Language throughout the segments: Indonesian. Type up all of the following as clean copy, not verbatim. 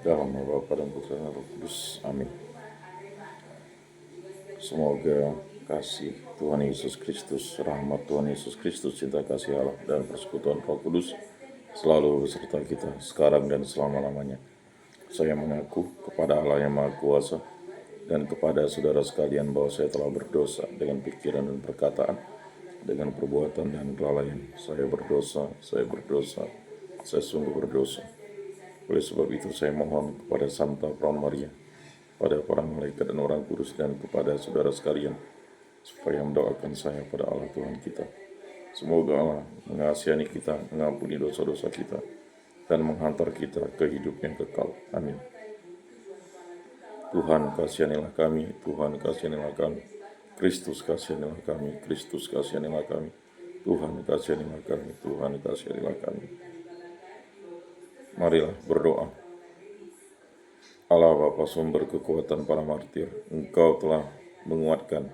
Dalam nama Bapa dan Putra dan Roh Kudus. Amin. Semoga kasih Tuhan Yesus Kristus, rahmat Tuhan Yesus Kristus, cinta kasih Allah, dan persekutuan Roh Kudus selalu beserta kita sekarang dan selama-lamanya. Saya mengaku kepada Allah yang Maha Kuasa dan kepada saudara sekalian bahwa saya telah berdosa dengan pikiran dan perkataan, dengan perbuatan dan kelalaian. Saya berdosa, saya sungguh berdosa. Oleh sebab itu saya mohon kepada Santa Praun Maria, pada para malaikat dan orang kudus, dan kepada saudara sekalian, supaya mendoakan saya pada Allah Tuhan kita. Semoga Allah mengasihani kita, mengampuni dosa-dosa kita, dan menghantar kita ke hidup yang kekal. Amin. Tuhan kasihanilah kami, Tuhan kasihanilah kami. Kristus kasihanilah kami, Kristus kasihanilah kami. Tuhan kasihanilah kami, Tuhan kasihanilah kami. Marilah berdoa. Allah Bapa sumber kekuatan para martir, Engkau telah menguatkan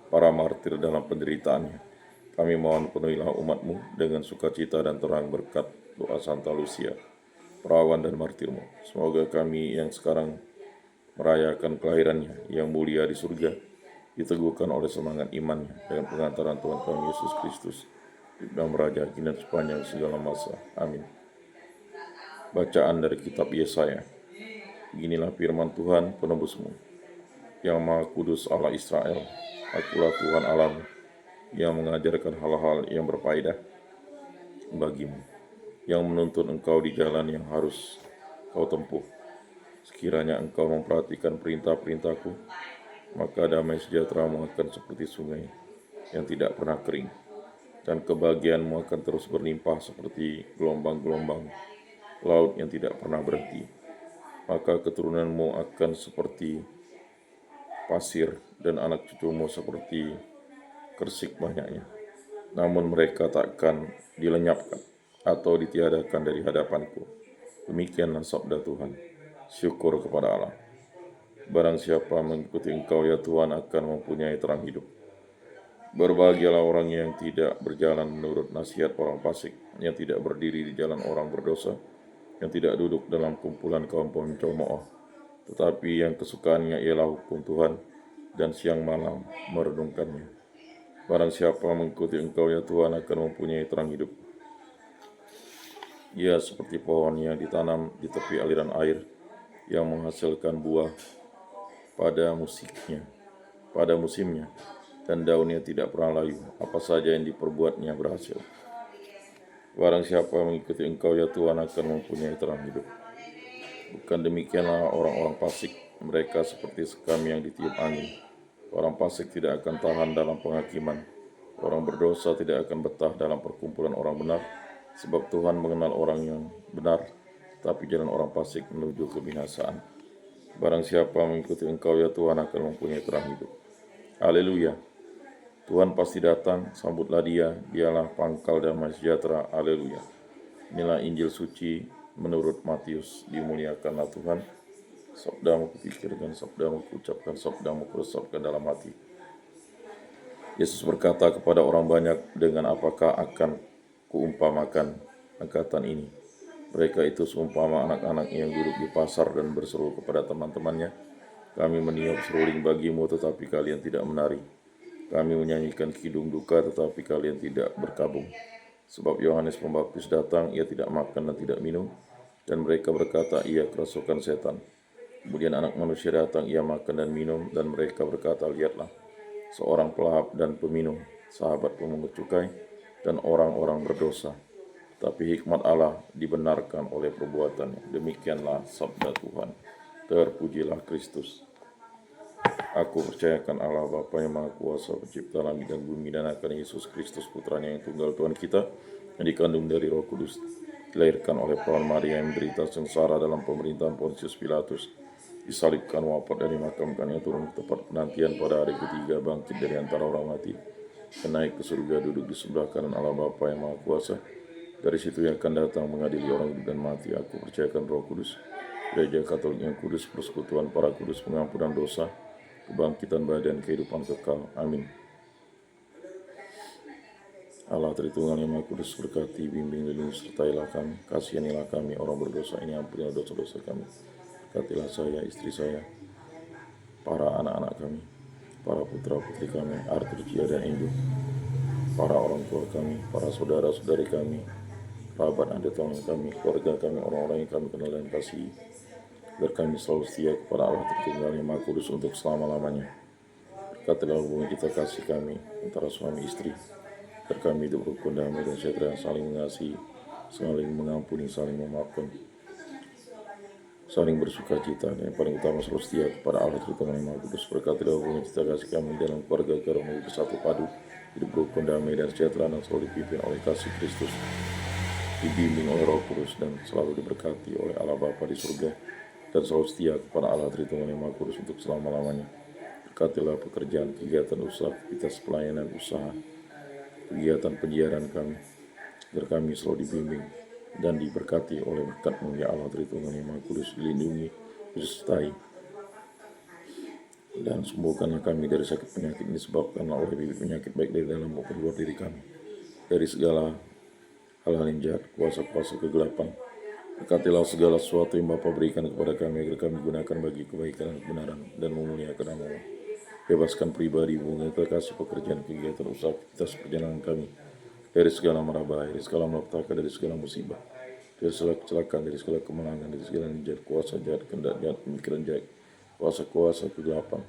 para martir dalam penderitaannya. Kami mohon penuhilah umat-Mu dengan sukacita dan terang berkat doa Santa Lucia, perawan dan martirmu. Semoga kami yang sekarang merayakan kelahirannya yang mulia di surga, diteguhkan oleh semangat imannya dengan pengantaran Tuhan kami Yesus Kristus, dan meraja kini sepanjang segala masa. Amin. Bacaan dari kitab Yesaya. Beginilah firman Tuhan penebusmu, yang Maha Kudus Allah Israel. Akulah Tuhan Allahmu, yang mengajarkan hal-hal yang berfaedah bagimu, yang menuntun engkau di jalan yang harus kau tempuh. Sekiranya engkau memperhatikan perintah-perintahku, maka damai sejahteramu akan seperti sungai yang tidak pernah kering, dan kebahagiaanmu akan terus berlimpah seperti gelombang-gelombang laut yang tidak pernah berhenti. Maka keturunanmu akan seperti pasir, dan anak cucumu seperti kersik banyaknya. Namun mereka takkan dilenyapkan atau ditiadakan dari hadapanku. Demikianlah sabda Tuhan. Syukur kepada Allah. Barang siapa mengikuti engkau ya Tuhan akan mempunyai terang hidup. Berbahagialah orang yang tidak berjalan menurut nasihat orang fasik, yang tidak berdiri di jalan orang berdosa, yang tidak duduk dalam kumpulan kaum pencemooh, tetapi yang kesukaannya ialah hukum Tuhan, dan siang malam merenungkannya. Barang siapa mengikuti engkau ya Tuhan akan mempunyai terang hidup. Ia seperti pohon yang ditanam di tepi aliran air, yang menghasilkan buah pada musimnya, dan daunnya tidak pernah layu. Apa saja yang diperbuatnya berhasil. Barang siapa mengikuti engkau ya Tuhan akan mempunyai terang hidup. Bukan demikianlah orang-orang fasik, mereka seperti sekam yang ditiup angin. Orang fasik tidak akan tahan dalam penghakiman. Orang berdosa tidak akan betah dalam perkumpulan orang benar, sebab Tuhan mengenal orang yang benar, tapi jalan orang fasik menuju kebinasaan. Barang siapa mengikuti engkau ya Tuhan akan mempunyai terang hidup. Haleluya. Tuhan pasti datang, sambutlah dia, dialah pangkal damai sejahtera. Haleluya. Inilah Injil suci menurut Matius. Dimuliakanlah Tuhan. Sabdamu kupikirkan, sabdamu kuucapkan, sabdamu kuresapkan dalam hati. Yesus berkata kepada orang banyak, dengan apakah akan kuumpamakan angkatan ini? Mereka itu seumpama anak-anak yang duduk di pasar dan berseru kepada teman-temannya, kami meniup seruling bagimu tetapi kalian tidak menari. Kami menyanyikan kidung duka tetapi kalian tidak berkabung. Sebab Yohanes Pembaptis datang, ia tidak makan dan tidak minum, dan mereka berkata ia kerasukan setan. Kemudian Anak Manusia datang, ia makan dan minum, dan mereka berkata, lihatlah, seorang pelahap dan peminum, sahabat pemungut cukai, dan orang-orang berdosa. Tapi hikmat Allah dibenarkan oleh perbuatannya. Demikianlah sabda Tuhan. Terpujilah Kristus. Aku percayakan Allah Bapa yang Maha Kuasa, pencipta langit dan bumi, dan akan Yesus Kristus putranya yang tunggal Tuhan kita, yang dikandung dari Roh Kudus, dilahirkan oleh Praun Maria yang menderita sengsara dalam pemerintahan Pontius Pilatus, disalibkan, wafat, dan dimakamkan, yang turun ke tempat penantian pada hari ketiga, bangkit dari antara orang mati, dan naik ke surga, duduk di sebelah kanan Allah Bapa yang Maha Kuasa. Dari situ yang akan datang mengadili orang hidup dan mati. Aku percayakan Roh Kudus, Gereja Katolik yang kudus, persekutuan para kudus, pengampunan dosa, kebangkitan badan, kehidupan kekal. Amin. Allah Tritunggal yang Maha Kudus berkati, bimbing, lindungi, sertailah kami, kasihanilah kami orang berdosa ini, ampunilah dosa-dosa kami. Berkatilah saya, istri saya, para anak-anak kami, para putra-putri kami, Arthur, Gia, dan Indo, para orang tua kami, para saudara-saudari kami, kerabat anda tolong kami, keluarga kami, orang-orang yang kami kenal dan kasihi. Agar kami selalu setia kepada Allah Tritunggal yang Maha Kudus untuk selama-lamanya. Berkatilah hubungan kita kasih kami antara suami istri, agar kami hidup rukun, damai, dan sejahtera, saling mengasihi, saling mengampuni, saling memaafkan, saling bersuka cita, dan yang paling utama selalu setia kepada Allah Tritunggal yang Maha Kudus. Berkatilah hubungan kita kasih kami dalam keluarga agar kami bersatu padu, hidup rukun, damai, dan sejahtera, dan selalu dipimpin oleh kasih Kristus, dibimbing oleh Roh Kudus, dan selalu diberkati oleh Allah Bapa di surga, dan selalu setia kepada Allah Tritunggal yang Maha Kudus untuk selama-lamanya. Berkatilah pekerjaan, kegiatan usaha, aktivitas pelayanan usaha, kegiatan penyiaran kami, agar kami selalu dibimbing dan diberkati oleh berkat-Mu ya Allah Tritunggal yang Maha Kudus, dilindungi, disertai, dan sembuhkanlah kami dari sakit penyakit ini, disebabkan oleh bibit penyakit baik dari dalam maupun luar diri kami, dari segala hal-hal yang jahat, kuasa-kuasa kegelapan. Berkatilah segala sesuatu yang Bapa berikan kepada kami, agar kami gunakan bagi kebaikan dan kebenaran, dan memuliakan nama-Mu. Bebaskan pribadi, hubungan terkasih, pekerjaan, kegiatan, usaha, aktivitas perjalanan kami, dari segala mara bahaya, dari segala malapetaka, dari segala musibah, dari segala kecelakaan, dari segala kemenangan, dari segala jahat, kuasa jahat, kehendak jahat, pemikiran jahat, kuasa-kuasa kegelapan,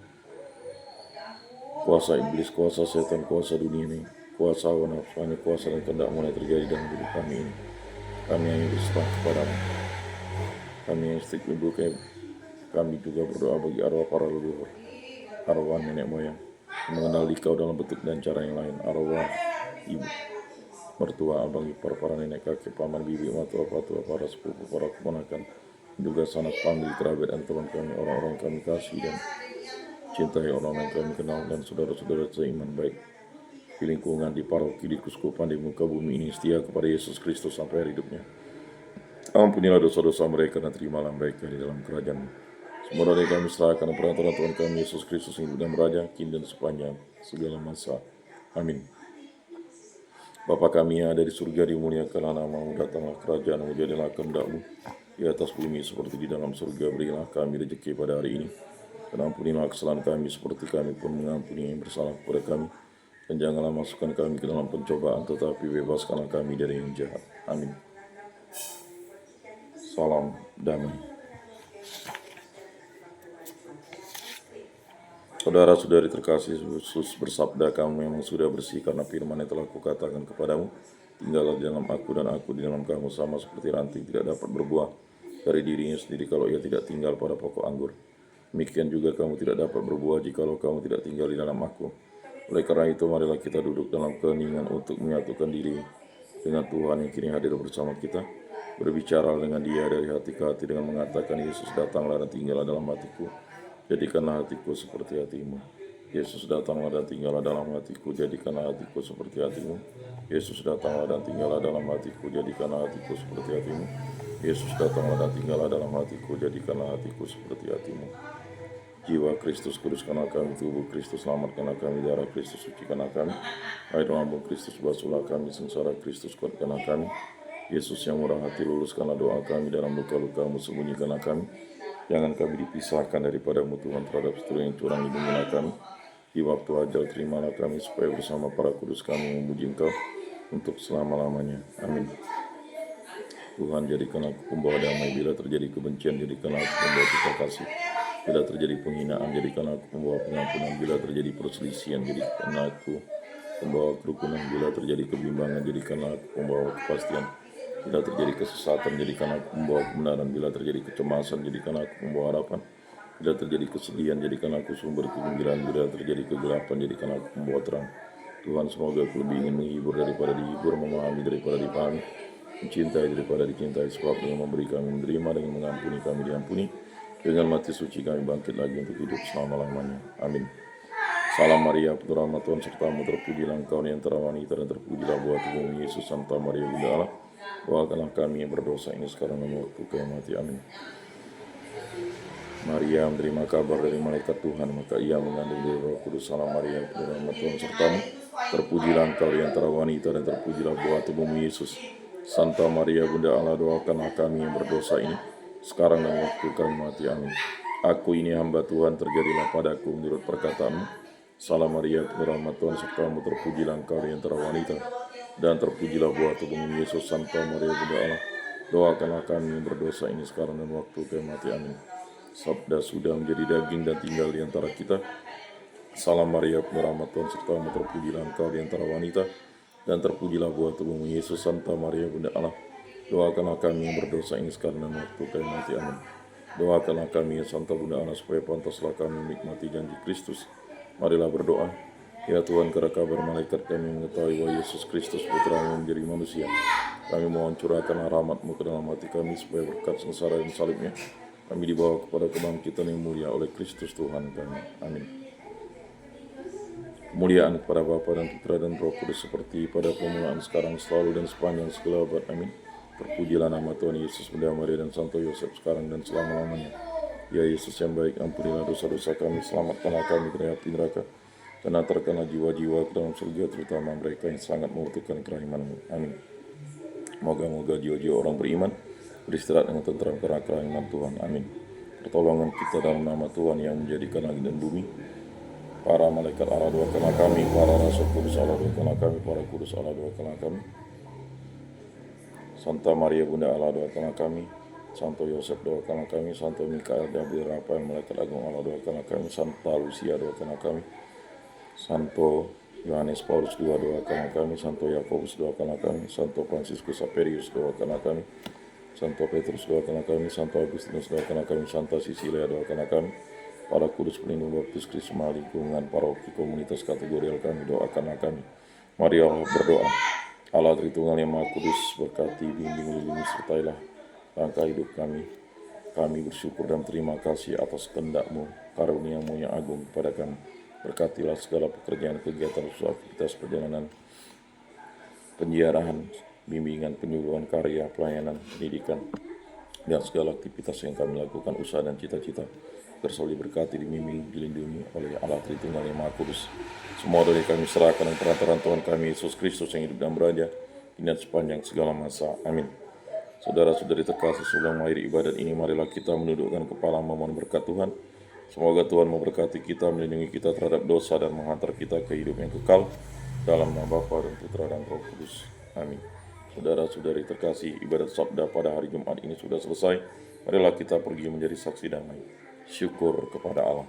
kuasa iblis, kuasa setan, kuasa dunia ini, kuasa hawa nafsu, kuasa dan kehendak mulai terjadi dalam hidup kami ini. Kami hanya berserah kepadamu. Kami yang setik berdoa, kami juga berdoa bagi arwah para leluhur, arwah nenek moyang yang mengenali Kau dalam bentuk dan cara yang lain, arwah ibu, mertua, abang, ipar, para nenek, kakek, paman, bibi, matua, patua, para sepupu, para keponakan, juga sanak famili, kerabat, dan teman kami, orang-orang kami kasih dan cintai, orang-orang yang kami kenal, dan saudara-saudara seiman baik di lingkungan, di paroki, di keuskupan, di muka bumi ini, setia kepada Yesus Kristus sampai akhir hidupnya. Ampunilah dosa-dosa mereka dan terimalah mereka di dalam kerajaan-Mu. Semua dari kami serahkan perantara Tuhan kami Yesus Kristus yang hidup dan beraja kini dan sepanjang segala masa. Amin. Bapa kami yang ada di surga, dimuliakanlah nama-Mu, datanglah kerajaan-Mu, jadilah kehendak-Mu di atas bumi seperti di dalam surga. Berilah kami rezeki pada hari ini, dan ampunilah kesalahan kami seperti kami pun mengampuni yang bersalah kepada kami. Dan janganlah masukkan kami ke dalam pencobaan, tetapi bebaskanlah kami dari yang jahat. Amin. Salam damai. Saudara-saudari terkasih, Yesus bersabda, kamu memang sudah bersih karena firman yang telah kukatakan kepadamu. Tinggallah di dalam aku dan aku di dalam kamu, sama seperti ranting tidak dapat berbuah dari dirinya sendiri kalau ia tidak tinggal pada pokok anggur. Demikian juga kamu tidak dapat berbuah jikalau kamu tidak tinggal di dalam aku. Oleh karena itu, marilah kita duduk dalam keheningan untuk menyatukan diri dengan Tuhan yang kini hadir bersama kita. Berbicara dengan Dia dari hati ke hati dengan mengatakan, Yesus datanglah dan tinggallah dalam hatiku, jadikanlah hatiku seperti hatimu. Yesus datanglah dan tinggallah dalam hatiku, jadikanlah hatiku seperti hatimu. Yesus datanglah dan tinggallah dalam hatiku, jadikanlah hatiku seperti hatimu. Yesus datanglah dan tinggallah dalam hatiku, jadikanlah hatiku seperti hatimu. Jiwa Kristus kuduskanlah kami, tubuh Kristus selamatkanlah kami, darah Kristus sucikanlah kami, air lambung Kristus basuhlah kami, sengsara Kristus kuatkanlah kami. Yesus yang murah hati, luluskanlah doa kami, dalam luka-lukamu sembunyikanlah kami. Jangan kami dipisahkan daripadamu Tuhan, terhadap seteru yang curang lindungilah kami. Di waktu ajal terimalah kami, supaya bersama para kudus kami memuji Engkau untuk selama-lamanya. Amin. Tuhan, jadikanlah aku pembawa damai. Bila terjadi kebencian, jadikanlah aku pembawa cita kasih. Bila terjadi penghinaan, jadikanlah aku pembawa pengampunan. Bila terjadi perselisihan, jadikanlah aku pembawa kerukunan. Bila terjadi kebimbangan, jadikanlah aku pembawa kepastian. Bila terjadi kesesatan, jadikanlah aku pembawa kebenaran. Bila terjadi kecemasan, jadikanlah aku pembawa harapan. Bila terjadi kesedihan, jadikanlah aku sumber kegembiraan. Bila terjadi kegelapan, jadikanlah aku pembawa terang. Tuhan, semoga aku lebih ingin menghibur daripada dihibur, memahami daripada dipahami, mencintai daripada dicintai, sebab dengan memberi kami menerima, dengan mengampuni kami diampuni, dengan mati suci kami bangkit lagi untuk hidup selama-lamanya. Amin. Salam Maria, penuh rahmat Tuhan sertamu, terpujilah engkau di antara wanita dan terpujilah buah tubuhmu Yesus. Santa Maria Bunda Allah, doakanlah kami yang berdosa ini sekarang dan waktu kami mati. Amin. Maria menerima kabar dari malaikat Tuhan, maka ia mengandung dari Roh Kudus. Salam Maria, penuh rahmat Tuhan sertamu, terpujilah engkau di antara wanita dan terpujilah buah tubuhmu Yesus. Santa Maria Bunda Allah, doakanlah kami yang berdosa ini sekarang dan waktu kami mati. Amin. Aku ini hamba Tuhan, terjadilah padaku menurut perkataanmu. Salam Maria, penuh rahmat Tuhan sertamu, terpujilah engkau di antara wanita, dan terpujilah buah tubuhmu Yesus. Santa Maria Bunda Allah, doakanlah kami yang berdosa ini sekarang dan waktu kami mati. Amin. Sabda sudah menjadi daging dan tinggal di antara kita. Salam Maria, penuh rahmat Tuhan sertamu, terpujilah engkau di antara wanita, dan terpujilah buah tubuhmu Yesus. Santa Maria Bunda Allah, doakanlah kami yang berdosa ini sekarang dan waktu kami mati. Amin. Doakanlah kami ya Santa Bunda Allah, supaya pantaslah kami menikmati janji Kristus. Marilah berdoa. Ya Tuhan, karena kabar malaikat kami mengetahui bahwa Yesus Kristus Putra-Mu menjadi manusia, kami mohon curahkanlah rahmat-Mu ke dalam hati kami, supaya berkat sengsara dan salibnya kami dibawa kepada kebangkitan yang mulia oleh Kristus Tuhan kami. Amin. Kemuliaan kepada Bapa dan Putra dan Roh Kudus, seperti pada permulaan, sekarang, selalu, dan sepanjang segala abad. Amin. Terpujilah nama Tuhan Yesus, Bunda Maria, dan Santo Yosef, sekarang dan selama-lamanya. Ya Yesus yang baik, ampunilah dosa-dosa kami, selamatkanlah kami dari api neraka, dan antarkanlah jiwa-jiwa ke dalam surga, terutama mereka yang sangat membutuhkan kerahiman-Mu. Amin. Moga-moga jiwa-jiwa orang beriman beristirahat dengan tentram karena kerahiman Tuhan. Amin. Pertolongan kita dalam nama Tuhan yang menjadikan langit dan bumi. Para malaikat Allah, doakanlah kami. Para rasul kudus Allah, doakanlah kami. Para kudus Allah, doakanlah kami. Santa Maria Bunda Allah, doakanlah kami. Santo Yosef, doakanlah kami. Santo Mikael, Gabriel, Rafael, malaikat agung Allah, doakanlah kami. Santa Lucia, doakanlah kami. Santo Yohanes Paulus II, doakanlah kami. Santo Yakobus, doakanlah kami. Santo Fransiskus Saperius, doakanlah kami. Santo Petrus, doakanlah kami. Santo Agustinus, doakanlah kami. Santa Sisilia, doakanlah kami. Para kudus pelindung baptis Krisma, lingkungan paroki komunitas kategorial kami, doakanlah kami. Mari Allah berdoa. Allah Tritunggal yang Maha Kudus, berkati, bimbing, lindungi, sertailah langkah hidup kami. Kami bersyukur dan terima kasih atas kehendak-Mu, karunia-Mu yang agung kepada kami. Berkatilah segala pekerjaan, kegiatan, usaha, aktivitas, perjalanan, penyiaran, bimbingan, penyuluhan, karya, pelayanan, pendidikan, dan segala aktivitas yang kami lakukan, usaha dan cita-cita. Selalu diberkati, dibimbing, dilindungi oleh Allah Tritunggal yang Maha Kudus. Semua dari kami serahkan dengan perantaraan Tuhan kami Yesus Kristus yang hidup dan beraja kini dan sepanjang segala masa. Amin. Saudara-saudari terkasih, sebelum mengakhiri ibadat ini, marilah kita menundukkan kepala memohon berkat Tuhan. Semoga Tuhan memberkati kita, melindungi kita terhadap dosa, dan menghantar kita ke hidup yang kekal, dalam nama Bapa dan Putra dan Roh Kudus. Amin. Saudara-saudari terkasih, ibadat sabda pada hari Jumat ini sudah selesai. Marilah kita pergi menjadi saksi damai. Syukur kepada Allah.